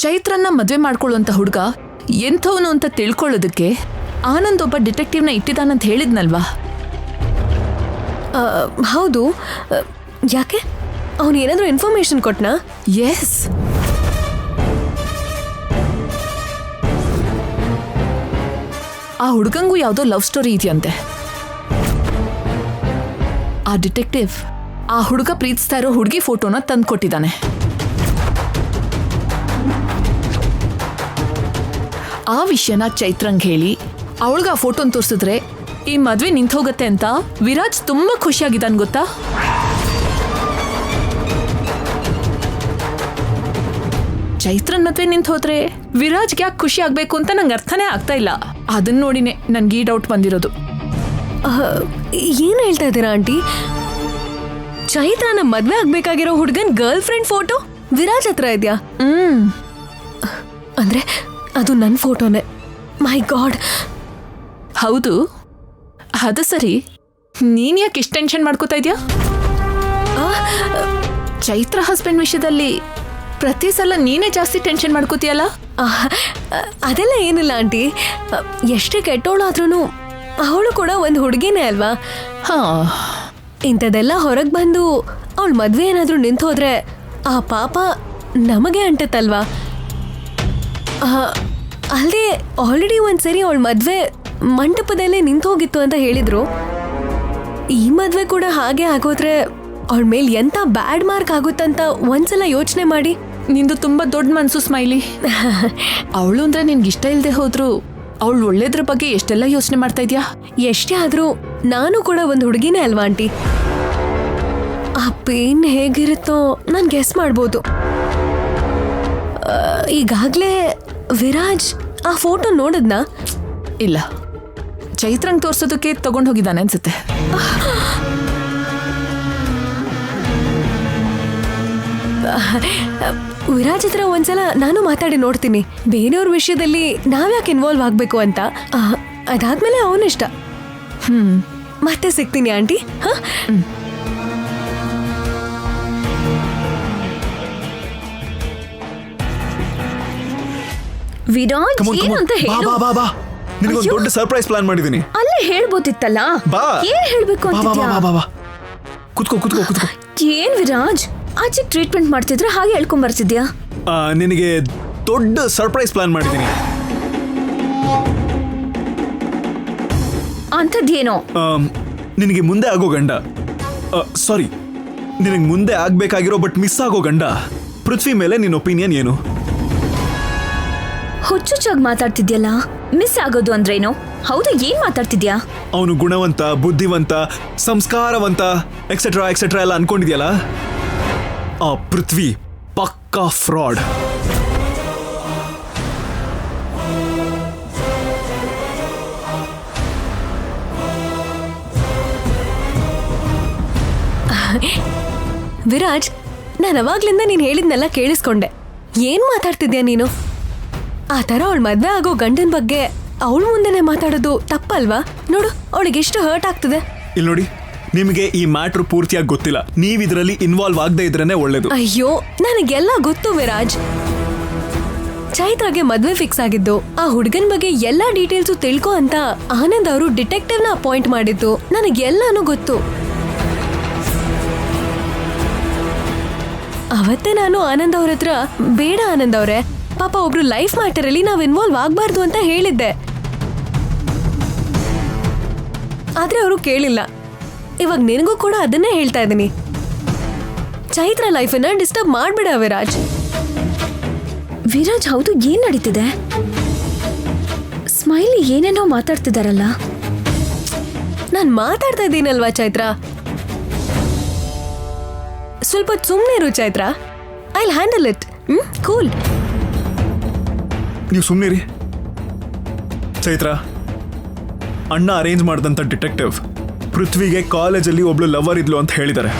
ಚೈತ್ರನ್ನ ಮದ್ವೆ ಮಾಡ್ಕೊಳ್ಳುವಂತ ಹುಡುಗ ಎಂಥವನು ಅಂತ ತಿಳ್ಕೊಳ್ಳೋದಕ್ಕೆ ಆನಂದ್ ಒಬ್ಬ ಡಿಟೆಕ್ಟಿವ್ನ ಇಟ್ಟಿದ್ದಾನಂತ ಹೇಳಿದ್ನಲ್ವಾ? ಹೌದು. ಯಾಕೆ ಅವನು ಏನಾದರೂ ಇನ್ಫಾರ್ಮೇಶನ್ ಕೊಟ್ನಾ? ಎಸ್. ಆ ಹುಡುಗಂಗೂ ಯಾವುದೋ ಲವ್ ಸ್ಟೋರಿ ಇದೆಯಂತೆ. ಆ ಡಿಟೆಕ್ಟಿವ್ ಆ ಹುಡುಗ ಪ್ರೀತಿಸ್ತಾ ಇರೋ ಹುಡುಗಿ ಫೋಟೋನ ತಂದು ಕೊಟ್ಟಿದ್ದಾನೆ. ಆ ವಿಷಯನ ಚೈತ್ರಂಗ್ ಹೇಳಿ ಅವಳಿಗೆ ಆ ಫೋಟೋನ ತೋರಿಸಿದ್ರೆ ಈ ಮದ್ವೆ ನಿಂತೋಗತ್ತೆ ಅಂತ ವಿರಾಜ್ ತುಂಬಾ ಖುಷಿಯಾಗಿದ್ದಾನೆ ಗೊತ್ತಾ? ಚೈತ್ರನ್ ಮದ್ವೆ ನಿಂತ ಹೋದ್ರೆ ವಿರಾಜ್ಗೆ ಯಾಕೆ ಖುಷಿ ಆಗ್ಬೇಕು ಅಂತ ನಂಗೆ ಅರ್ಥನೇ ಆಗ್ತಾ ಇಲ್ಲ. ಅದನ್ನ ನೋಡಿನೇ ನನ್ಗೆ ಈ ಡೌಟ್ ಬಂದಿರೋದು. ಏನ್ ಹೇಳ್ತಾ ಇದ್ದೀರಾ ಆಂಟಿ? ಚೈತ್ರನ ಮದ್ವೆ ಆಗ್ಬೇಕಾಗಿರೋ ಹುಡುಗನ್ ಗರ್ಲ್ ಫ್ರೆಂಡ್ ಫೋಟೋ ವಿರಾಜ್ ಹತ್ರ ಇದೆಯಾ? ಅಂದ್ರೆ ಅದು ನನ್ನ ಫೋಟೋನೇ. ಮೈ ಗಾಡ್. ಹೌದು, ಅದು ಸರಿ. ನೀನ್ ಯಾಕೆ ಇಷ್ಟು ಟೆನ್ಷನ್ ಮಾಡ್ಕೋತಾ ಇದೆಯಾ? ಚೈತ್ರ ಹಸ್ಬೆಂಡ್ ವಿಷಯದಲ್ಲಿ ಪ್ರತಿ ಸಲ ನೀನೇ ಜಾಸ್ತಿ ಟೆನ್ಷನ್ ಮಾಡ್ಕೋತೀಯಲ್ಲ? ಅದೆಲ್ಲ ಏನಿಲ್ಲ ಆಂಟಿ. ಎಷ್ಟೇ ಕೆಟ್ಟೋಳಾದ್ರೂ ಅವಳು ಕೂಡ ಒಂದು ಹುಡುಗಿನೇ ಅಲ್ವಾ? ಹಾ, ಇಂಥದೆಲ್ಲ ಹೊರಗೆ ಬಂದು ಅವಳ ಮದ್ವೆ ಏನಾದರೂ ನಿಂತು ಹೋದ್ರೆ ಆ ಪಾಪ ನಮಗೆ ಅಂಟತ್ತಲ್ವಾ? ಅಲ್ಲದೆ ಆಲ್ರೆಡಿ ಒಂದ್ಸರಿ ಅವಳ ಮದ್ವೆ ಮಂಟಪದಲ್ಲೇ ನಿಂತು ಹೋಗಿತ್ತು ಅಂತ ಹೇಳಿದ್ರು. ಈ ಮದ್ವೆ ಕೂಡ ಹಾಗೆ ಆಗೋದ್ರೆ ಅವಳ ಮೇಲೆ ಎಂತ ಬ್ಯಾಡ್ ಮಾರ್ಕ್ ಆಗುತ್ತಂತ ಒಂದ್ಸಲ ಯೋಚನೆ ಮಾಡಿ. ನಿಂದು ತುಂಬಾ ದೊಡ್ಡ ಮನ್ಸು ಸ್ಮೈಲಿ. ಅವಳು ಅಂದ್ರೆ ನಿನ್ಗೆ ಇಷ್ಟ ಇಲ್ಲದೆ ಹೋದ್ರು ಅವಳು ಒಳ್ಳೇದ್ರ ಬಗ್ಗೆ ಎಷ್ಟೆಲ್ಲ ಯೋಚನೆ ಮಾಡ್ತಾ ಇದ್ಯಾ? ಎಷ್ಟೇ ಆದ್ರೂ ನಾನು ಕೂಡ ಒಂದು ಹುಡುಗಿನೇ ಅಲ್ವಾ ಆಂಟಿ? ಆ ಪೇನ್ ಹೇಗಿರುತ್ತೋ ನಾನು ಗೆಸ್ ಮಾಡ್ಬೋದು. ಈಗಾಗ್ಲೇ ವಿರಾಜ್ ಆ ಫೋಟೋ ನೋಡಿದ್ನಾ? ಇಲ್ಲ, ಚೈತ್ರಂಗ್ ತೋರ್ಸೋದಕ್ಕೆ ತಗೊಂಡು ಹೋಗಿದ್ದಾನೆ ಅನ್ಸುತ್ತೆ. ವಿರಾಜ್ ಹತ್ರ ಒಂದ್ಸಲ ನಾನು ಮಾತಾಡಿ ನೋಡ್ತೀನಿ. ಬೇರೆಯವ್ರ ವಿಷಯದಲ್ಲಿ ನಾವ್ಯಾಕೆ ಇನ್ವಾಲ್ವ್ ಆಗ್ಬೇಕು ಅಂತ. ಅದಾದ್ಮೇಲೆ ಅವನಿಷ್ಟ. ಮತ್ತೆ ಸಿಗ್ತೀನಿ ಆಂಟಿ. ವಿರಾಜ್ ಏನು ಅಂತ ಹೇಳು. ನಿನಗೊಂದು ದೊಡ್ಡ ಸರ್ಪ್ರೈಸ್ ಪ್ಲಾನ್ ಮಾಡಿದೀನಿ. ಅಲ್ಲೇ ಹೇಳ್ಬೋದಿತ್ತಲ್ಲ. ಏನ್ ಹೇಳ್ಬೇಕು ಅಂತಿದ್ಯಾ? ಕುತ್ಕೋ. ಏನ್ ವಿರಾಜ್, ಆಚೆ ಟ್ರೀಟ್ಮೆಂಟ್ ಮಾಡ್ತಿದ್ರೆ ಹಾಗೆ ಹೇಳ್ಕೊಂಡ್ ಬರ್ತಿದ್ಯಾ? ನಿನಗೆ ದೊಡ್ಡ ಸರ್ಪ್ರೈಸ್ ಪ್ಲಾನ್ ಮಾಡಿದೀನಿ. ಅಂಥದ್ದೇನೋ? ನಿನಗೆ ಮುಂದೆ ಆಗೋ ಗಂಡ, ಸಾರಿ, ನಿನಗೆ ಮುಂದೆ ಆಗ್ಬೇಕಾಗಿರೋ ಬಟ್ ಮಿಸ್ ಆಗೋ ಗಂಡ ಪೃಥ್ವಿ ಮೇಲೆ ನಿನ್ನ ಒಪಿನಿಯನ್ ಏನು? ಹುಚ್ಚುಚ್ಚಾಗಿ ಮಾತಾಡ್ತಿದ್ಯಲ್ಲ. ಮಿಸ್ ಆಗೋದು ಅಂದ್ರೇನು? ಹೌದು, ಏನ್ ಮಾತಾಡ್ತಿದ್ಯಾ? ಅವನು ಗುಣವಂತ, ಬುದ್ಧಿವಂತ, ಸಂಸ್ಕಾರವಂತ ಎಕ್ಸೆಟ್ರಾ ಎಕ್ಸೆಟ್ರಾ ಎಲ್ಲ ಅನ್ಕೊಂಡಿದ್ಯಲ್ಲ. ಆ ಪೃಥ್ವಿ ಪಕ್ಕಾ ಫ್ರಾಡ್. ವಿರಾಜ್, ನಾನು ಅವಾಗ್ಲಿಂದ ನೀನು ಹೇಳಿದ್ನೆಲ್ಲ ಕೇಳಿಸ್ಕೊಂಡೆ. ಏನ್ ಮಾತಾಡ್ತಿದ್ಯಾ ನೀನು? ಆ ಥರ ಅವಳ ಮದ್ವೆ ಆಗೋ ಗಂಡನ ಬಗ್ಗೆ ಅವಳ ಮುಂದೆನೆ ಮಾತಾಡೋದು ತಪ್ಪಲ್ವಾ? ನೋಡು, ಅವಳಿಗೆ ಎಷ್ಟು ಹರ್ಟ್ ಆಗ್ತದೆ. ಇಲ್ಲಿ ನೋಡಿ, ನಿಮಗೆ ಈ ಮ್ಯಾಟ್ರ್ ಪೂರ್ತಿಯಾಗಿ ಗೊತ್ತಿಲ್ಲ. ನೀವು ಇದರಲ್ಲಿ ಇನ್ವಾಲ್ವ್ ಆಗದೆ ಇದ್ರೇನೆ ಒಳ್ಳೇದು. ಅಯ್ಯೋ, ನನಗೆಲ್ಲ ಗೊತ್ತು ವಿರಾಜ್. ಚೈತ್ರಾಗೆ ಮದ್ವೆ ಫಿಕ್ಸ್ ಆಗಿದ್ದು, ಆ ಹುಡುಗನ ಬಗ್ಗೆ ಎಲ್ಲಾ ಡೀಟೇಲ್ಸು ತಿಳ್ಕೊ ಅಂತ ಆನಂದ್ ಅವರು ಡಿಟೆಕ್ಟಿವ್ನ ಅಪಾಯಿಂಟ್ ಮಾಡಿದ್ದು ನನಗೆಲ್ಲಾನು ಗೊತ್ತು. ಅವತ್ತೇ ನಾನು ಆನಂದ್ ಅವ್ರ ಹತ್ರ, ಬೇಡ ಆನಂದ್ ಅವ್ರೆ, ಪಾಪ ಒಬ್ರು ಲೈಫ್ ಮ್ಯಾಟರ್ ಅಲ್ಲಿ ನಾವ್ ಇನ್ವಾಲ್ವ್ ಆಗ್ಬಾರ್ದು ಅಂತ ಹೇಳಿದ್ದೆ. ಆದ್ರೆ ಅವರು ಕೇಳಿಲ್ಲ. ಇವಾಗ ನಿನಗೂ ಕೂಡ ಅದನ್ನೇ ಹೇಳ್ತಾ ಇದ್ದೀನಿ. ಚೈತ್ರ ಲೈಫನ್ನ ಡಿಸ್ಟರ್ಬ್ ಮಾಡ್ಬೇಡ ವಿರಾಜ್. ವಿರಾಜ್, ಹೌದು, ಏನ್ ನಡೀತಿದೆ? ಸ್ಮೈಲಿ ಏನೇನೋ ಮಾತಾಡ್ತಿದಾರಲ್ಲ. ನಾನ್ ಮಾತಾಡ್ತಾ ಇದ್ದೀನಲ್ವಾ ಚೈತ್ರ? ಸ್ವಲ್ಪ ಸುಮ್ಮನೆ ಇರು Chaitra. I'll handle it. Cool. ನೀವು ಸುಮ್ಮನಿರಿ. ಚೈತ್ರ, ಅಣ್ಣ ಅರೇಂಜ್ ಮಾಡಿದಂಥ ಡಿಟೆಕ್ಟಿವ್ ಪೃಥ್ವಿಗೆ ಕಾಲೇಜಲ್ಲಿ ಒಬ್ಳು ಲವರ್ ಇದ್ಲು ಅಂತ ಹೇಳಿದ್ದಾರೆ.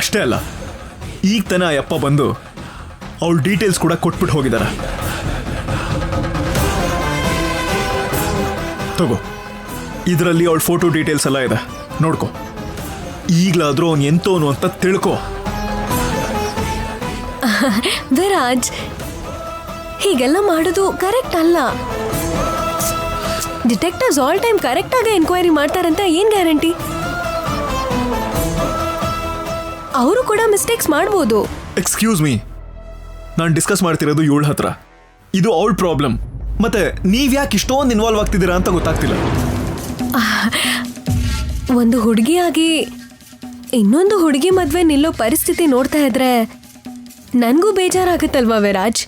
ಅಷ್ಟೇ ಅಲ್ಲ, ಈಗ ತನ ಅಪ್ಪ ಬಂದು ಅವಳ ಡೀಟೇಲ್ಸ್ ಕೂಡ ಕೊಟ್ಬಿಟ್ಟು ಹೋಗಿದ್ದಾರೆ. ತಗೋ, ಇದರಲ್ಲಿ ಅವಳ ಫೋಟೋ ಡೀಟೇಲ್ಸ್ ಎಲ್ಲ ಇದೆ, ನೋಡ್ಕೊ. ಈಗ್ಲಾದ್ರೂ ಅವ್ನು ಎಂತೋನು ಅಂತ ತಿಳ್ಕೊ. ವಿರಾಜ್, ಹೀಗೆಲ್ಲ ಮಾಡೋದು ಕರೆಕ್ಟ್ ಅಲ್ಲ. ಡಿಟೆಕ್ಟಿವ್ಸ್ ಆಲ್ ಟೈಮ್ ಕರೆಕ್ಟ್ ಆಗಿ ಎನ್ಕ್ವೈರಿ ಮಾಡ್ತಾರಂತ ಏನ್ ಗ್ಯಾರಂಟಿ? ಅವರು ಕೂಡ ಮಿಸ್ಟೇಕ್ಸ್ ಮಾಡ್ಬೋದು. ಎಕ್ಸ್ಕ್ಯೂಸ್ ಮೀ, ನಾನು ಡಿಸ್ಕಸ್ ಮಾಡ್ತಿರೋದು ಇವಳ ಹತ್ರ. ಇದು ಅವಳ ಪ್ರಾಬ್ಲಮ್. ಮತ್ತೆ ನೀವ್ಯಾಕೆ ಇಷ್ಟೊಂದು ಇನ್ವಾಲ್ವ್ ಆಗ್ತಿದ್ದೀರಾ ಅಂತ ಗೊತ್ತಾಗ್ತಿಲ್ಲ. ಒಂದು ಹುಡುಗಿಯಾಗಿ ಇನ್ನೊಂದು ಹುಡುಗಿ ಮದ್ವೆ ನಿಲ್ಲೋ ಪರಿಸ್ಥಿತಿ ನೋಡ್ತಾ ಇದ್ರೆ ನನ್ಗೂ ಬೇಜಾರಾಗತ್ತಲ್ವಾ ವಿರಾಜ್?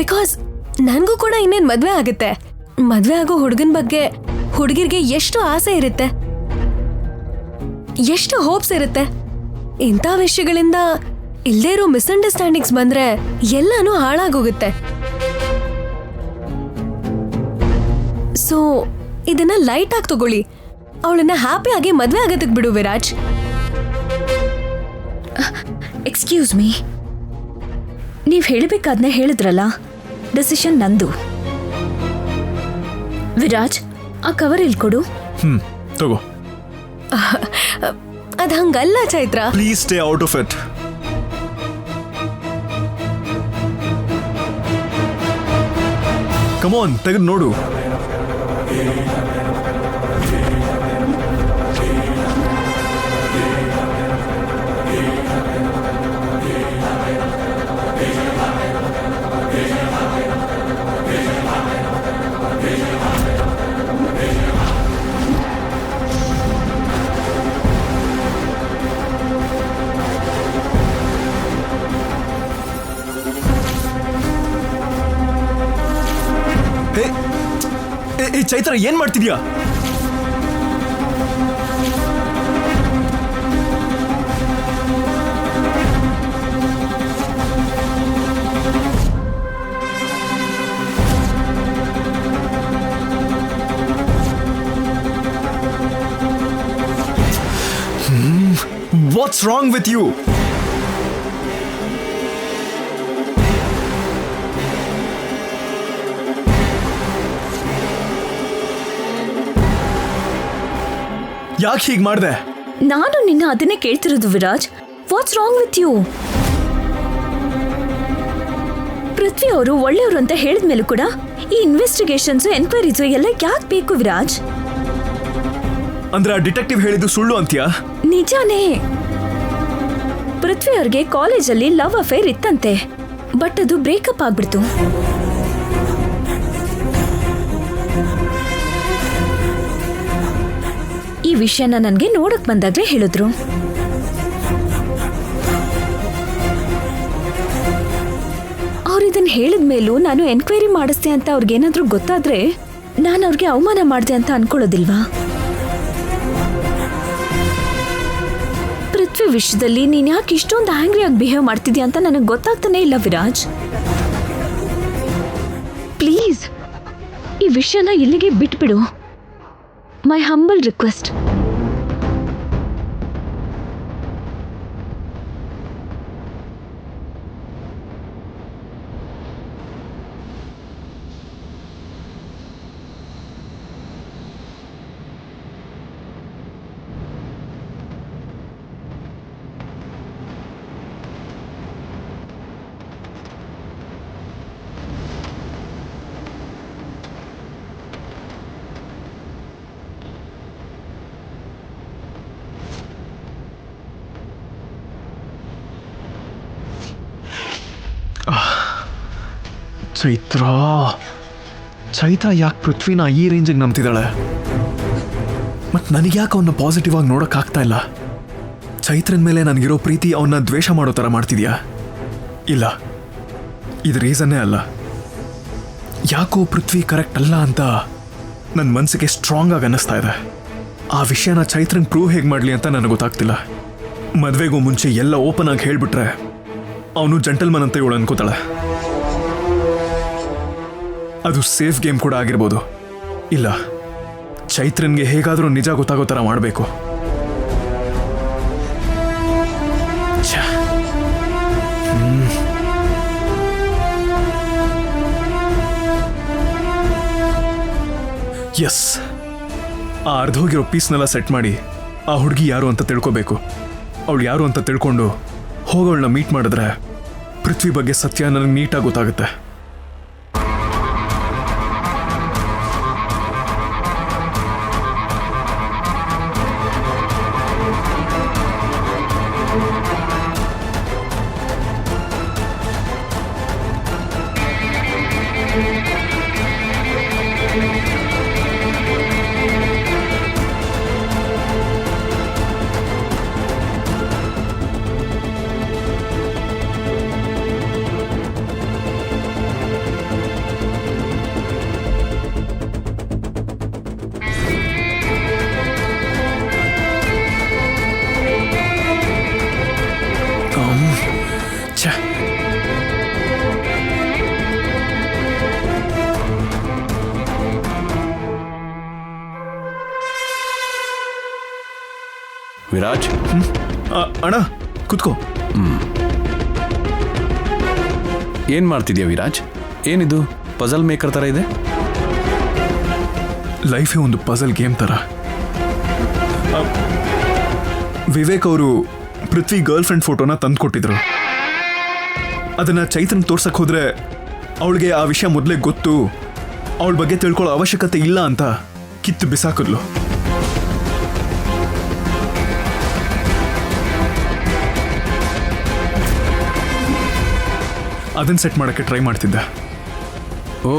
ಬಿಕಾಸ್ ನನ್ಗೂ ಕೂಡ ಇನ್ನೇನ್ ಮದ್ವೆ ಆಗುತ್ತೆ. ಮದ್ವೆ ಆಗೋ ಹುಡುಗನ ಬಗ್ಗೆ ಹುಡುಗಿರ್ಗೆ ಎಷ್ಟು ಆಸೆ ಇರುತ್ತೆ, ಎಷ್ಟು ಹೋಪ್ಸ್ ಇರುತ್ತೆ. ಇಂಥ ವಿಷಯಗಳಿಂದ ಇಲ್ಲದೇ ಇರೋ ಮಿಸ್ಅಂಡರ್ಸ್ಟ್ಯಾಂಡಿಂಗ್ಸ್ ಬಂದ್ರೆ ಎಲ್ಲಾನು ಹಾಳಾಗೋಗುತ್ತೆ. ಸೊ ಇದನ್ನ ಲೈಟ್ ಆಗಿ ತಗೊಳ್ಳಿ. ಅವಳನ್ನ ಹ್ಯಾಪಿ ಆಗಿ ಮದ್ವೆ ಆಗೋದಕ್ಕೆ ಬಿಡು ವಿರಾಜ್. ಎಕ್ಸ್ಕ್ಯೂಸ್ ಮೀ, ನೀವು ಹೇಳಬೇಕಾದ್ನೆ ಹೇಳಿದ್ರಲ್ಲ, ಡಿಸಿಷನ್ ನಂದು. ವಿರಾಜ್, ಆ ಕವರ್ ಇಲ್ಲಿ ಕೊಡು. ತಗೋ. ಅದ್ ಹಂಗಲ್ಲ Chaitra. Please stay out of it. Come on, ತೆಗೆದು ನೋಡು. ಚೈತ್ರ, ಏನ್ ಮಾಡ್ತಿದ್ಯಾ? What's wrong with you? ಯಾಕೆ ಹೀಗೆ ಮಾಡಿದೆ? ನಾನು ನಿನ್ನ ಅದನ್ನೇ ಕೇಳ್ತಿರೋದು Viraj. What's wrong with you? Prithvi ಅವರು ಒಳ್ಳೆಯವರು ಅಂತ ಹೇಳಿದ ಮೇಲೂ ಕೂಡ ಈ ಇನ್ವೆಸ್ಟಿಗೇಷನ್ಸ್, ಎನ್ಕ್ವೈರೀಸು ಎಲ್ಲ ಯಾಕೆ ಬೇಕು ವಿರಾಜ್? ಅಂದ್ರೆ ಆ ಡಿಟೆಕ್ಟಿವ್ ಹೇಳಿದ್ದು ಸುಳ್ಳು ಅಂತ್ಯಾ? ನಿಜಾನೇ. ಪೃಥ್ವಿ ಅವ್ರಿಗೆ ಕಾಲೇಜಲ್ಲಿ ಲವ್ ಅಫೇರ್ ಇತ್ತಂತೆ, ಬಟ್ ಅದು ಬ್ರೇಕಪ್ ಆಗ್ಬಿಡ್ತು. ಈ ವಿಷಯನ ನನಗೆ ನೋಡಕ್ ಬಂದಾಗ್ಲೇ ಹೇಳಿದ್ರು. ಅವ್ರು ಇದನ್ನ ಹೇಳಿದ ಮೇಲೂ ನಾನು ಎನ್ಕ್ವೈರಿ ಮಾಡಿಸ್ದೆ ಅಂತ ಅವ್ರಿಗೇನಾದ್ರೂ ಗೊತ್ತಾದ್ರೆ ನಾನು ಅವ್ರಿಗೆ ಅವಮಾನ ಮಾಡಿದೆ ಅಂತ ಅನ್ಕೊಳ್ಳೋದಿಲ್ವಾ? ಪೃಥ್ವಿ ವಿಷಯದಲ್ಲಿ ನೀನ್ ಯಾಕೆ ಇಷ್ಟೊಂದು ಆಂಗ್ರಿ ಆಗಿ ಬಿಹೇವ್ ಮಾಡ್ತಿದ್ಯಾ ಅಂತ ನನಗೆ ಗೊತ್ತಾಗ್ತಾನೆ ಇಲ್ಲ ವಿರಾಜ್. ಪ್ಲೀಸ್ ಈ ವಿಷಯನ ಇಲ್ಲಿಗೆ ಬಿಟ್ಬಿಡು. ಮೈ ಹಂಬಲ್ ರಿಕ್ವೆಸ್ಟ್. ಚೈತ್ರ ಯಾಕೆ ಪೃಥ್ವಿನ ಈ ರೇಂಜಿಗೆ ನಂಬ್ತಿದ್ದಾಳೆ? ಮತ್ತು ನನಗೆ ಯಾಕೆ ಅವನ್ನ ಪಾಸಿಟಿವ್ ಆಗಿ ನೋಡೋಕ್ಕಾಗ್ತಾ ಇಲ್ಲ? ಚೈತ್ರನ ಮೇಲೆ ನನಗಿರೋ ಪ್ರೀತಿ ಅವನ್ನ ದ್ವೇಷ ಮಾಡೋ ಥರ ಮಾಡ್ತಿದ್ಯಾ? ಇಲ್ಲ, ಇದು ರೀಸನ್ನೇ ಅಲ್ಲ. ಯಾಕೋ ಪೃಥ್ವಿ ಕರೆಕ್ಟ್ ಅಲ್ಲ ಅಂತ ನನ್ನ ಮನಸ್ಸಿಗೆ ಸ್ಟ್ರಾಂಗ್ ಆಗಿ ಅನ್ನಿಸ್ತಾ ಇದೆ. ಆ ವಿಷಯನ ಚೈತ್ರನ್ ಪ್ರೂವ್ ಹೇಗೆ ಮಾಡಲಿ ಅಂತ ನನಗೆ ಗೊತ್ತಾಗ್ತಿಲ್ಲ. ಮದುವೆಗೂ ಮುಂಚೆ ಎಲ್ಲ ಓಪನ್ ಆಗಿ ಹೇಳಿಬಿಟ್ರೆ ಅವನು ಜೆಂಟಲ್ಮನ್ ಅಂತ ಇವಳು ಅನ್ಕೋತಾಳೆ. ಅದು ಸೇಫ್ ಗೇಮ್ ಕೂಡ ಆಗಿರ್ಬೋದು. ಇಲ್ಲ, ಚೈತ್ರನ್ಗೆ ಹೇಗಾದರೂ ನಿಜ ಗೊತ್ತಾಗೋ ಥರ ಮಾಡಬೇಕು. ಎಸ್, ಆ ಅರ್ಧೋಗಿರೋ ಪೀಸ್ನೆಲ್ಲ ಸೆಟ್ ಮಾಡಿ ಆ ಹುಡುಗಿ ಯಾರು ಅಂತ ತಿಳ್ಕೊಬೇಕು. ಅವಳು ಯಾರು ಅಂತ ತಿಳ್ಕೊಂಡು ಹೋಗೋಳನ್ನ ಮೀಟ್ ಮಾಡಿದ್ರೆ ಪೃಥ್ವಿ ಬಗ್ಗೆ ಸತ್ಯ ನನಗೆ ನೀಟಾಗಿ ಗೊತ್ತಾಗುತ್ತೆ. ಛೆ, ವಿರಾಜ್, ಅಣ್ಣ ಕುತ್ಕೋ. ಏನ್ ಮಾಡ್ತಿದ್ಯಾ ವಿರಾಜ್? ಏನಿದು ಪಜಲ್ ಮೇಕರ್ ತರ ಇದೆ? ಲೈಫೇ ಒಂದು ಪಜಲ್ ಗೇಮ್ ಥರ. ವಿವೇಕ್ ಅವರು ಪೃಥ್ವಿ ಗರ್ಲ್ ಫ್ರೆಂಡ್ ಫೋಟೋನ ತಂದು ಕೊಟ್ಟಿದ್ರು. ಅದನ್ನ ಚೈತ್ರನ್ ತೋರ್ಸಕ್ ಹೋದ್ರೆ ಅವಳಿಗೆ ಆ ವಿಷಯ ಮೊದಲೇ ಗೊತ್ತು, ಅವಳ ಬಗ್ಗೆ ತಿಳ್ಕೊಳ್ಳೋ ಅವಶ್ಯಕತೆ ಇಲ್ಲ ಅಂತ ಕಿತ್ತು ಬಿಸಾಕಿದ್ಲು. ಅದನ್ನ ಸೆಟ್ ಮಾಡೋಕ್ಕೆ ಟ್ರೈ ಮಾಡ್ತಿದ್ದೆ. ಓ,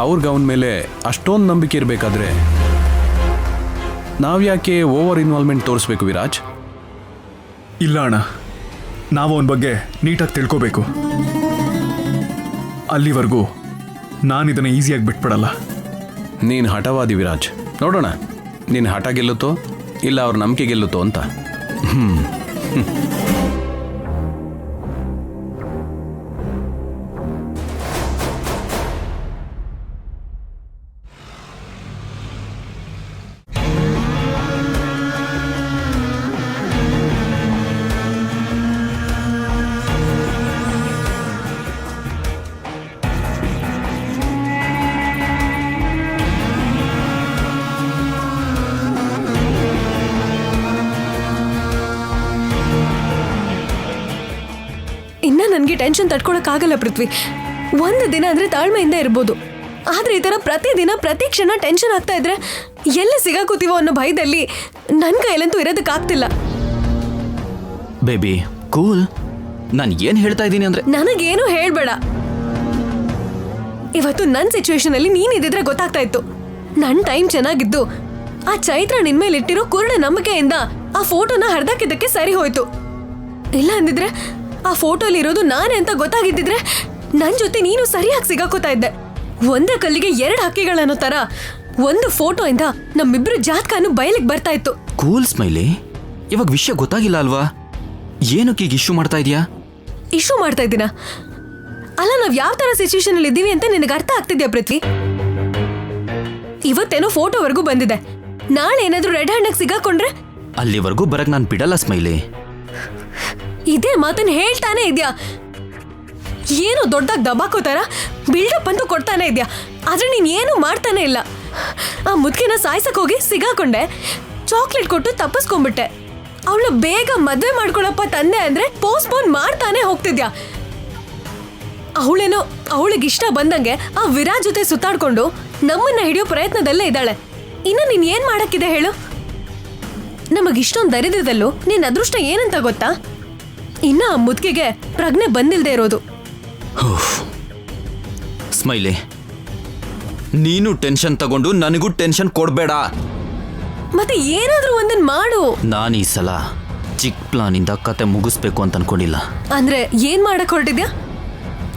ಅವ್ರಿಗೆ ಅವನ ಮೇಲೆ ಅಷ್ಟೊಂದು ನಂಬಿಕೆ ಇರಬೇಕಾದ್ರೆ ನಾವ್ಯಾಕೆ ಓವರ್ ಇನ್ವಾಲ್ವ್ಮೆಂಟ್ ತೋರಿಸ್ಬೇಕು ವಿರಾಜ್? ಇಲ್ಲ ಅಣ್ಣ, ನಾವು ಅವನ ಬಗ್ಗೆ ನೀಟಾಗಿ ತಿಳ್ಕೋಬೇಕು. ಅಲ್ಲಿವರೆಗೂ ನಾನು ಇದನ್ನು ಈಸಿಯಾಗಿ ಬಿಟ್ಬಿಡಲ್ಲ. ನೀನು ಹಠವಾದಿ ವಿರಾಜ್. ನೋಡೋಣ ನೀನು ಹಠ ಗೆಲ್ಲುತ್ತೋ ಇಲ್ಲ ಅವ್ರ ನಂಬಿಕೆ ಗೆಲ್ಲುತ್ತೋ ಅಂತ. ಇನ್ನ ನನಗೆ ಟೆನ್ಷನ್ ತಡ್ಕೊಳಕ್ಕಾಗಲ್ಲ ಪೃಥ್ವಿ. ಒಂದು ದಿನ ಅಂದ್ರೆ ತಾಳ್ಮೆಯಿಂದ ಇರ್ಬೋದು, ಆದ್ರೆ ಈ ತರ ಪ್ರತಿದಿನ ಪ್ರತಿ ಕ್ಷಣ ಟೆನ್ಷನ್ ಆಗ್ತಾ ಇದ್ರೆ ಎಲ್ಲಿ ಸಿಗಾಕೋತೀವೋ ಅನ್ನೋ ಭಯದಲ್ಲಿ ನನ್ನ ಕೈಲಂತೂ ಇರೋದಕ್ಕಾಗ್ತಿಲ್ಲ. Baby cool. ನಾನು ಏನು ಹೇಳ್ತಾ ಇದ್ದೀನಿ ಅಂದ್ರೆ ನನಗೇನು ಹೇಳ್ಬೇಡ. ಇವತ್ತು ನನ್ನ ಸಿಚುವೇಶನ್ ಅಲ್ಲಿ ನೀನ್ ಇದ್ದಿದ್ರೆ ಗೊತ್ತಾಗ್ತಾ ಇತ್ತು. ನನ್ನ ಟೈಮ್ ಚೆನ್ನಾಗಿದ್ದು ಆ ಚೈತ್ರ ನಿನ್ ಮೇಲೆ ಇಟ್ಟಿರೋ ಕುರುಡ ನಂಬಿಕೆಯಿಂದ ಆ ಫೋಟೋನ ಹರಿದಾಕಿದ್ದಕ್ಕೆ ಸರಿ ಹೋಯ್ತು. ಇಲ್ಲ ಅಂದಿದ್ರೆ ಆ ಫೋಟೋಲಿ ಇರೋದು ನಾನೇ ಅಂತ ಗೊತ್ತಾಗಿದ್ದಿದ್ರೆ ನನ್ ಜೊತೆ ನೀನು ಸರಿಯಾಗಿ ಸಿಗಾಕೋತಾ ಇದ್ದೆ. ಒಂದೇ ಕಲ್ಲಿಗೆ ಎರಡು ಹಕ್ಕಿಗಳನ್ನೋ ತರ ಒಂದು ಫೋಟೋ ಇಂದ ನಮ್ಮಿಬ್ರು ಜಾತಕನು ಬಯಲಿಗೆ ಬರ್ತಾ ಇತ್ತು. ಕೂಲ್ ಸ್ಮೈಲಿ, ಇವಾಗ ವಿಷಯ ಗೊತ್ತಾಗಿಲ್ಲ ಅಲ್ವಾ? ಏನಕ್ಕೆ ಈಗ ಇಶ್ಯೂ ಮಾಡ್ತಾ ಇದೀಯಾ? ಇಶ್ಯೂ ಮಾಡ್ತಾ ಇದ್ದೀನ? ಅಲ್ಲ, ನಾವ್ ಯಾವ ತರ ಸಿಚುವೇಶನ್ ಅಲ್ಲಿ ಇದ್ದೀವಿ ಅಂತ ನಿನಗೆ ಅರ್ಥ ಆಗ್ತಿದ್ಯಾ ಪೃಥ್ವಿ? ಇವತ್ತೇನೋ ಫೋಟೋವರೆಗೂ ಬಂದಿದೆ, ನಾಳೆ ಏನಾದ್ರೂ ರೆಡ್ ಹ್ಯಾಂಡ್ ಸಿಗಾಕೊಂಡ್ರೆ ಅಲ್ಲಿವರೆಗೂ ಬರಕ್ ನಾನು ಬಿಡಲ್ಲ ಸ್ಮೈಲಿ. ಇದೇ ಮಾತನ್ನ ಹೇಳ್ತಾನೆ ಇದ್ಯಾ? ಏನೋ ದೊಡ್ಡದಾಗಿ ದಬಾಕೋತಾರ ಬಿಲ್ಡಪ್ ಅಂತೂ ಕೊಡ್ತಾನೆ ಇದ್ಯಾ, ಆದ್ರೆ ನೀನ್ ಏನು ಮಾಡ್ತಾನೆ ಇಲ್ಲ. ಆ ಮುದ್ಕಿನ ಸಾಯ್ಸಕ್ ಹೋಗಿ ಸಿಗಾಕೊಂಡೆ, ಚಾಕ್ಲೇಟ್ ಕೊಟ್ಟು ತಪ್ಪಿಸ್ಕೊಂಡ್ಬಿಟ್ಟೆ. ಅವಳು ಬೇಗ ಮದ್ವೆ ಮಾಡ್ಕೊಳಪ್ಪ ತಂದೆ ಅಂದ್ರೆ ಪೋಸ್ಟ್ಪೋನ್ ಮಾಡ್ತಾನೆ ಹೋಗ್ತಿದ್ಯಾ. ಅವಳೇನೋ ಅವಳಿಗೆ ಇಷ್ಟ ಬಂದಂಗೆ ಆ ವಿರಾಜ್ ಜೊತೆ ಸುತ್ತಾಡ್ಕೊಂಡು ನಮ್ಮನ್ನ ಹಿಡಿಯೋ ಪ್ರಯತ್ನದಲ್ಲೇ ಇದ್ದಾಳೆ. ಇನ್ನ ನೀನ್ ಏನ್ ಮಾಡಕ್ಕಿದೆ ಹೇಳು? ನಮಗಿಷ್ಟೊಂದು ದರಿದ್ರದಲ್ಲೂ ನಿನ್ನ ಅದೃಷ್ಟ ಏನಂತ ಗೊತ್ತಾ? ಇನ್ನ ಆ ಮುದ್ಕಿಗೆ ಪ್ರಜ್ಞೆ ಬಂದಿಲ್ದೇ ಇರೋದು. ಸ್ಮೈಲಿ, ನೀನು ಟೆನ್ಷನ್ ತಗೊಂಡು ನನಗೂ ಟೆನ್ಷನ್ ಕೊಡ್ಬೇಡ. ಮತ್ತೆ ಏನಾದ್ರೂ ಒಂದನ್ ಮಾಡು. ನಾನು ಈ ಸಲ ಚಿಕ್ಕ ಪ್ಲಾನಿಂದ ಕತೆ ಮುಗಿಸ್ಬೇಕು ಅಂತ ಅನ್ಕೊಂಡಿಲ್ಲ. ಅಂದ್ರೆ ಏನ್ ಮಾಡಕ್ ಹೊರಟಿದ್ಯಾ?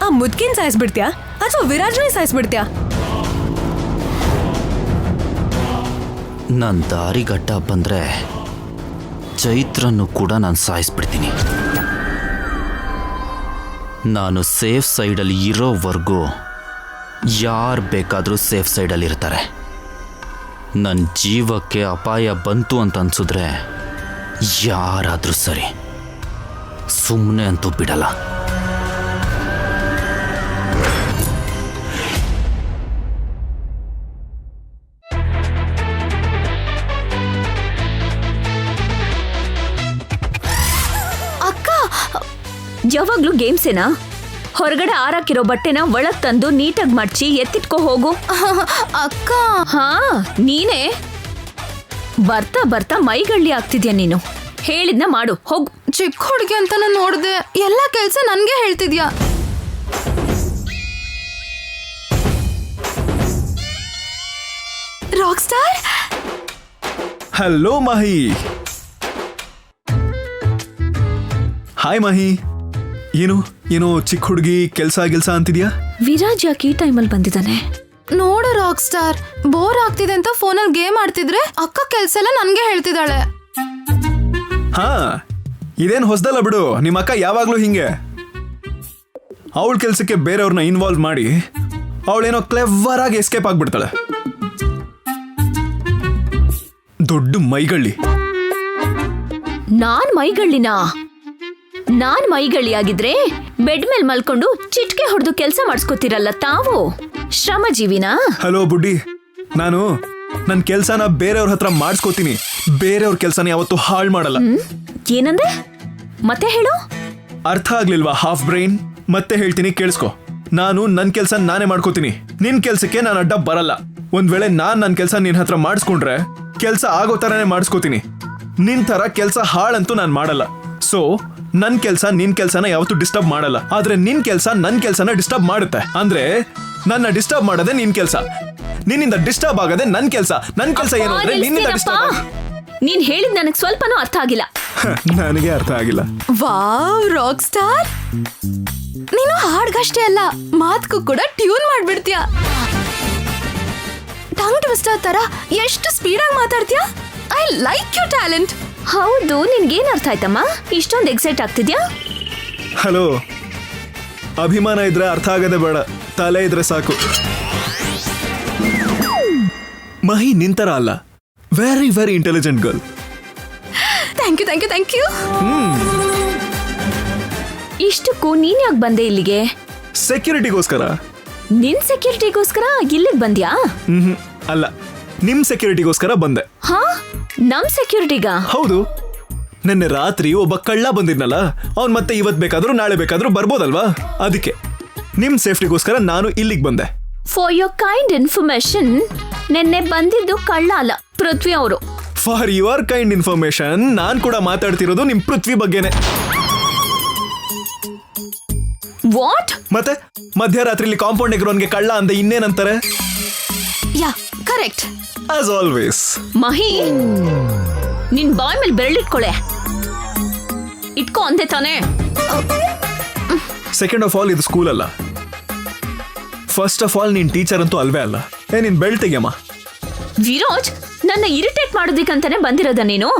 ಆ ಮುದ್ಕಿನ್ ಸಾಯಿಸ್ಬಿಡ್ತ್ಯಾ ಅಥವಾ ವಿರಾಜ್ನೇ ಸಾಯಿಸ್ಬಿಡ್ತ್ಯಾ? ನನ್ನ ದಾರಿಗಡ್ಡ ಬಂದ್ರೆ ಚೈತ್ರನ್ನು ಕೂಡ ನಾನು ಸಾಯಿಸ್ಬಿಡ್ತೀನಿ. ನಾನು ಸೇಫ್ ಸೈಡಲ್ಲಿ ಇರೋವರೆಗೂ ಯಾರು ಬೇಕಾದರೂ ಸೇಫ್ ಸೈಡಲ್ಲಿ ಇರ್ತಾರೆ. ನನ್ನ ಜೀವಕ್ಕೆ ಅಪಾಯ ಬಂತು ಅಂತ ಅನ್ಸಿದ್ರೆ ಯಾರಾದರೂ ಸರಿ, ಸುಮ್ಮನೆ ಅಂತೂ ಬಿಡಲ್ಲ. ಯಾವಾಗ್ಲೂ ಗೇಮ್ಸೇನಾ? ಹೊರಗಡೆ ಆರಾಕಿರೋ ಬಟ್ಟೆನ ಒಳಗ್ ತಂದು ನೀಟಾಗಿ ಮಡ್ಚಿ ಎತ್ತಿಟ್ಕೋ ಹೋಗು. ಅಕ್ಕ ಹಾ ನೀನೇ ಬರ್ತಾ ಬರ್ತಾ ಮೈಗಳ್ಳಿ ಆಗ್ತಿದ್ಯಾ ನೀನು. ಹೇಳಿದ್ನ ಮಾಡು, ಹೋಗು. ಚಿಕ್ಕ ಹುಡುಗಿ ಅಂತ ನಾನು ನೋಡ್ದೆ, ಎಲ್ಲ ಕೆಲ್ಸ ನನ್ಗೆ ಹೇಳ್ತಿದ್ಯಾ? Rock star. Hello Mahi. Hi Mahi. ಏನು ಚಿಕ್ಕ ಹುಡುಗಿ ಕೆಲ್ಸ ಅಂತಿದ್ಯಾ? ವಿರಾಜ್ ಯಾಕೆ ಈ ಟೈಮಲ್ಲಿ ಬಂದಿದ್ದಾನೆ? ನೋಡು ರಾಕ್ ಸ್ಟಾರ್, ಬೋರ್ ಆಗ್ತಿದೆ ಅಂತ ಫೋನಲ್ಲಿ ಗೇಮ್ ಆಡ್ತಿದ್ರೆ ಅಕ್ಕ ಕೆಲ್ಸ ಎಲ್ಲ ನನ್ಗೆ ಹೇಳ್ತಿದ್ದಾಳೆ. ಹಾ, ಇದೇನ್ ಹೊಸದಲ್ಲ ಬಿಡು. ನಿಮ್ಮ ಅಕ್ಕ ಯಾವಾಗ್ಲೂ ಹಿಂಗೆ. ಅವಳ ಕೆಲ್ಸಕ್ಕೆ ಬೇರೆಯವ್ರನ್ನ ಇನ್ವಾಲ್ವ್ ಮಾಡಿ ಅವಳೇನೋ ಕ್ಲೆವರ್ ಆಗಿ ಎಸ್ಕೇಪ್ ಆಗ್ಬಿಡ್ತಾಳೆ. ದೊಡ್ಡ ಮೈಗಳ್ಳಿ. ನಾನ್ ಮೈಗಳ್ಳಿ ಆಗಿದ್ರೆ ಬೆಡ್ ಮೇಲ್ ಮಲ್ಕೊಂಡು ಚಿಟ್ಕೆ ಹೊಡೆದು ಕೆಲಸ ಮಾಡಿಸ್ಕೊತಿರಲ್ಲ ತಾವು. ಶ್ರಮಜೀವಿನಾ? ಹಲೋ ಬುಡ್ಡಿ, ನಾನು ನನ್ನ ಕೆಲ್ಸನ ಬೇರೆಯವ್ರ ಹತ್ರ ಮಾಡಿಸ್ಕೋತೀನಿ. ಬೇರೆಯವ್ರ ಕೆಲ್ಸನ ಯಾವತ್ತೂ ಹಾಳು ಮಾಡಲ್ಲ. ಏನಂದೆ? ಮತ್ತೆ ಹೇಳು. ಅರ್ಥ ಆಗ್ಲಿಲ್ವಾ ಹಾಫ್ ಬ್ರೈನ್? ಮತ್ತೆ ಹೇಳ್ತೀನಿ ಕೇಳಿಸ್ಕೊ. ನಾನು ನನ್ನ ಕೆಲ್ಸ ನಾನೇ ಮಾಡ್ಕೋತೀನಿ. ನಿನ್ ಕೆಲ್ಸಕ್ಕೆ ನಾನು ಅಡ್ಡ ಬರಲ್ಲ. ಒಂದ್ ವೇಳೆ ನಾನ್ ನನ್ನ ಕೆಲ್ಸ ನಿನ್ ಹತ್ರ ಮಾಡಿಸ್ಕೊಂಡ್ರೆ ಕೆಲ್ಸ ಆಗೋ ತರನೇ ಮಾಡಿಸ್ಕೋತೀನಿ. ನಿನ್ ತರ ಕೆಲ್ಸ ಹಾಳಂತೂ ನಾನು ಮಾಡಲ್ಲ. ಸೊ ನನ್ ಕೆಲ್ಸ ನಿನ್ ಕೆಲ್ಸನ ಯಾವತ್ತೂ ಡಿಸ್ಟರ್ಬ್ ಮಾಡಲ್ಲ. ಆದ್ರೆ ನಿನ್ ಕೆಲ್ಸ ನನ್ ಕೆಲ್ಸನ ಡಿಸ್ಟರ್ಬ್ ಮಾಡುತ್ತೆ. ಅಂದ್ರೆ ನನ್ನ ಡಿಸ್ಟರ್ಬ್ ಮಾಡೋದೇ ನಿನ್ ಕೆಲ್ಸ, ನಿನ್ನಿಂದ ಡಿಸ್ಟರ್ಬ್ ಆಗದೆ ನನ್ ಕೆಲ್ಸ. ನನ್ ಕೆಲ್ಸ ಏನು ಅಂದ್ರೆ ನಿನ್ನಿಂದ ಡಿಸ್ಟರ್ಬ್. ನೀನ್ ಹೇಳಿದ್ ನನಗ್ ಸ್ವಲ್ಪನೂ ಅರ್ಥ ಆಗಿಲ್ಲ. ನನಗೆ ಅರ್ಥ ಆಗಿಲ್ಲ. ವಾವ್ ರಾಕ್ ಸ್ಟಾರ್, ನೀನು ಹಾಡ್ಗಷ್ಟೇ ಅಲ್ಲ, ಮಾತ್ಗೂ ಕೂಡ ಟ್ಯೂನ್ ಮಾಡ್ಬಿಡ್ತೀಯ. ಟಂಗ್ ಟ್ವಿಸ್ಟರ್ ತರ ಎಷ್ಟು ಸ್ಪೀಡಾಗಿ ಮಾತಾಡ್ತೀಯ. I like you talent. ಹೌದು, ನಿನ್ಗೇನ್ ಅರ್ಥ ಆಯ್ತಮ್ಮ? ಇಷ್ಟೊಂದು ಎಕ್ಸೈಟ್ ಆಗ್ತಿದ್ಯಾ? ಹಲೋ, ಅಭಿಮಾನ ಇದ್ರೆ ಅರ್ಥ ಆಗದೆ ಬೇಡ, ತಲೆ ಇದ್ರೆ ಸಾಕು. ಮಹಿ ನಿಂತರ ಅಲ್ಲ, very very intelligent girl. Thank you. ಇಷ್ಟಕ್ಕೂ ನೀನ್ ಯಾಕೆ ಬಂದೆ ಇಲ್ಲಿಗೆ? ಸೆಕ್ಯೂರಿಟಿಗೋಸ್ಕರ. ನಿನ್ ಸೆಕ್ಯೂರಿಟಿಗೋಸ್ಕರ ಇಲ್ಲಿಗೆ ಬಂದ್ಯಾ? ಅಲ್ಲ, ನಿಮ್ ಸೆಕ್ಯೂರಿಟಿಗೋಸ್ಕರ ಬಂದೆ. ಹಾ, ನಮ್ ಸೆಕ್ಯೂರಿಟಿಗ? ಹೌದು. ನಿನ್ನೆ ರಾತ್ರಿ ಒಬ್ಬ ಕಳ್ಳ ಬಂದಿದ್ನಲ್ಲ, ಅವ್ನ್ ಮತ್ತೆ ಇವತ್ ಬೇಕಾದ್ರೂ ನಾಳೆ ಬೇಕಾದ್ರೂ ಬರ್ಬೋದಲ್ವಾ? ಅದಕ್ಕೆ ನಿಮ್ ಸೇಫ್ಟಿಗೋಸ್ಕರ ನಾನು ಇಲ್ಲಿಗೆ ಬಂದೆ. ಫಾರ್ ಯೋರ್ ಕೈಂಡ್ ಇನ್ಫಾರ್ಮೇಶನ್, ನಿನ್ನೆ ಬಂದಿದ್ದು ಕಳ್ಳ ಅಲ್ಲ, ಪೃಥ್ವಿ ಅವರು. ಫಾರ್ ಯುವರ್ ಕೈಂಡ್ ಇನ್ಫಾರ್ಮೇಶನ್, ನಾನ್ ಕೂಡ ಮಾತಾಡ್ತಿರೋದು ನಿಮ್ ಪೃಥ್ವಿ ಬಗ್ಗೆನೆ. ವಾಟ್? ಮತ್ತೆ ಮಧ್ಯರಾತ್ರಿಲಿ ಕಾಂಪೌಂಡ್ ಎಗ್ರೋನ್ಗೆ ಕಳ್ಳ ಅಂದ ಇನ್ನೇನಂತಾರೆ? Yeah, correct. As always. Mahi, ನಿನ್ ಬಾಯ್ ಮೇಲೆ ಬೆರಳಿಟ್ಕೊಳೆ. ಇಟ್ಕೋ ಅಂದೆ ತಾನೆ? ಸೆಕೆಂಡ್ ಆಫ್ ಆಲ್, ಇದು ಸ್ಕೂಲ್ ಅಲ್ಲ. ಫಸ್ಟ್ ಆಫ್ ಆಲ್, ನೀನ್ ಟೀಚರ್ ಅಂತೂ ಅಲ್ವೇ ಅಲ್ಲ. ನೀನ್ ಬೆಲ್ಟ್ ತೆಗಿಯಮ್ಮ. ವಿರಾಜ್, ನನ್ನ ಇರಿಟೇಟ್ ಮಾಡೋದಿಕ್ಕಂತಾನೆ ಬಂದಿರೋದ ನೀನು?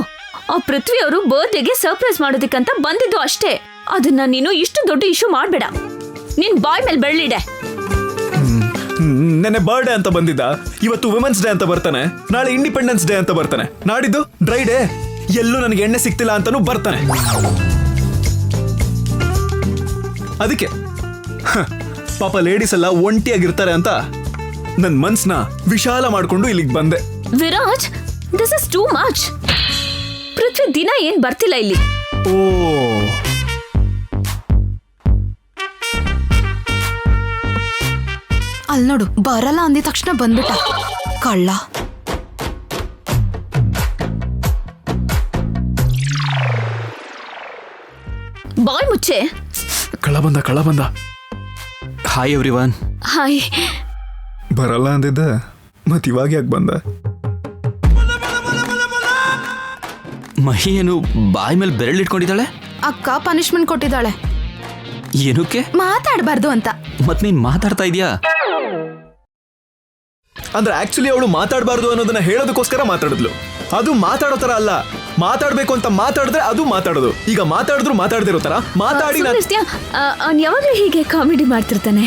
ಆ ಪೃಥ್ವಿ ಅವರು ಬರ್ತ್ಡೇಗೆ ಸರ್ಪ್ರೈಸ್ ಮಾಡೋದಿಕ್ಕಂತ ಬಂದಿದ್ದು ಅಷ್ಟೇ. ಅದನ್ನ ನೀನು ಇಷ್ಟು ದೊಡ್ಡ ಇಶ್ಯೂ ಮಾಡ್ಬೇಡ. ನಿನ್ ಬಾಯ್ ಮೇಲೆ ಬೆರಳಿಡೆ. ನೆನ್ನೆ ಬರ್ಡೇ ಅಂತ ಬಂದಿದ್ದ, ಇವತ್ತು ವುಮೆನ್ಸ್ ಡೇ ಅಂತ ಬರ್ತಾನೆ, ನಾಳೆ ಇಂಡಿಪೆಂಡೆನ್ಸ್ ಡೇ ಅಂತ ಬರ್ತಾನೆ, ನಾಡಿದ್ದು ಡ್ರೈ ಡೇ, ಎಲ್ಲೂ ನನಗೆ ಎಣ್ಣೆ ಸಿಕ್ತಿಲ್ಲ ಅಂತಾನೂ ಬರ್ತಾನೆ. ಅದಕ್ಕೆ ಪಾಪ ಲೇಡೀಸ್ ಎಲ್ಲ ಒಂಟಿಯಾಗಿರ್ತಾರೆ ಅಂತ ನನ್ ಮನ್ಸ್ನ ವಿಶಾಲ ಮಾಡ್ಕೊಂಡು ಇಲ್ಲಿಗೆ ಬಂದೆ. Viraj, this is too much. Prithvi ದಿನ ಏನ್ ಬರ್ತಿಲ್ಲ ಇಲ್ಲಿ. ಓ, ಅಲ್ಲಿ ನೋಡು, ಬರಲ್ಲ ಅಂದಿದ ತಕ್ಷಣ ಬಂದ್ಬಿಟ್ಟ ಕಳ್ಳ. ಬಾಯ್ ಮುಚ್ಚೆ. ಕಳ್ಳ ಬಂದ. Hi everyone. ಹಾಯ್. ಬರಲ್ಲ ಅಂದಿದ್ದ, ಮತ್ ಇವಾಗ ಯಾಕೆ ಬಂದ? ಮಹಿ ಏನು ಬಾಯ್ ಮೇಲೆ ಬೆರಳಿಟ್ಕೊಂಡಿದ್ದಾಳೆ? ಅಕ್ಕ ಪನಿಷ್ಮೆಂಟ್ ಕೊಟ್ಟಿದ್ದಾಳೆ. ಏನಕ್ಕೆ? ಮಾತಾಡಬಾರ್ದು ಅಂತ. ಮತ್ ನೀನ್ ಮಾತಾಡ್ತಾ ಇದೀಯಾ? ಅಂದ್ರೆ ಆಕ್ಚುಲಿ ಅವಳು ಮಾತಾಡಬಾರ್ದು ಅನ್ನೋದನ್ನ ಹೇಳೋದಕ್ಕೋಸ್ಕರ ಮಾತಾಡಿದ್ಲು. ಅದು ಮಾತಾಡೋ ತರ ಅಲ್ಲ. ಮಾತಾಡ್ಬೇಕು ಅಂತ ಮಾತಾಡಿದ್ರೆ ಅದು ಮಾತಾಡೋದು. ಈಗ ಮಾತಾಡಿದ್ರು ಮಾತಾಡದಿರೋ ತರ ಮಾತಾಡಿ. ಅವ್ನು ಯಾವಾಗಲೂ ಹೀಗೆ ಕಾಮಿಡಿ ಮಾಡ್ತಿರ್ತಾನೆ.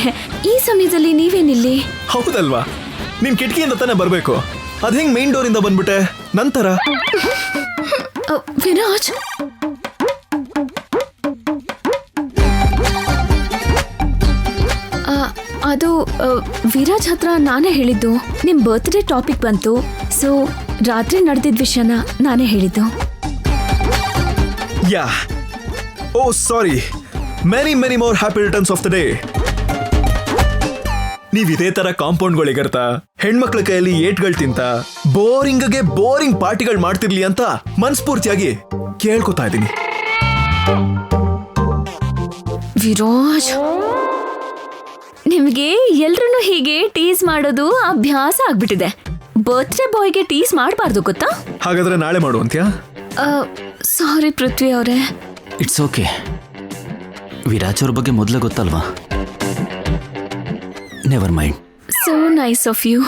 ಈ ಸಮಯದಲ್ಲಿ ನೀವೇನಿಲ್ಲಿ? ಹೌದಲ್ವಾ, ನೀನ್ ಕಿಟಕಿಯಿಂದ ತಾನೇ ಬರ್ಬೇಕು. ಅದ್ ಹೆಂಗ್ ಮೇನ್ ಡೋರ್ ಇಂದ ಬಂದ್ಬಿಟ್ಟೆ ನಂತರ? ವಿರಾಜ್, ಅದು ವಿರಾಜ್ ಹತ್ರ ನಾನೇ ಹೇಳಿದ್ದು. ನಿಮ್ ಬರ್ತ್ಡೇ ಟಾಪಿಕ್ ಬಂತು, ಸೊ ರಾತ್ರಿ ನಡೆದಿದ್ದ ವಿಷಯನ ನಾನೇ ಹೇಳಿದ್ದು. Yeah, oh sorry, many many more happy returns of the day. ನೀವ್ ಇದೇ ತರ ಕಾಂಪೌಂಡ್ಗಳಿಗರ್ತಾ ಹೆಣ್ಮಕ್ಳ ಕೈಯಲ್ಲಿ ಏಟ್ಗಳು ತಿಂತ ಬೋರಿಂಗ್ ಪಾರ್ಟಿಗಳು ಮಾಡ್ತಿರ್ಲಿ ಅಂತ ಮನ್ಸ್ಫೂರ್ತಿಯಾಗಿ ಕೇಳ್ಕೊತಾ ಇದ್ದೀನಿ. ವಿರಾಜ್, ನಿಮ್ಗೆ ಎಲ್ರೂ ಹೀಗೆ ಟೀಸ್ ಮಾಡೋದು ಅಭ್ಯಾಸ ಆಗ್ಬಿಟ್ಟಿದೆ. ಬರ್ತ್ಡೇ ಬಾಯ್ಗೆ ಟೀಸ್ ಮಾಡಬಾರ್ದು ಗೊತ್ತಾ? ಹಾಗಾದ್ರೆ ನಾಳೆ ಮಾಡುವಂತ್ಯಾ? ಸಾರಿ ಪೃಥ್ವಿ ಅವರೇ. It's okay. ವಿರಾಜ್ ಅವ್ರ ಬಗ್ಗೆ ಮೊದಲೇ ಗೊತ್ತಲ್ವಾ? Never mind. So nice of you.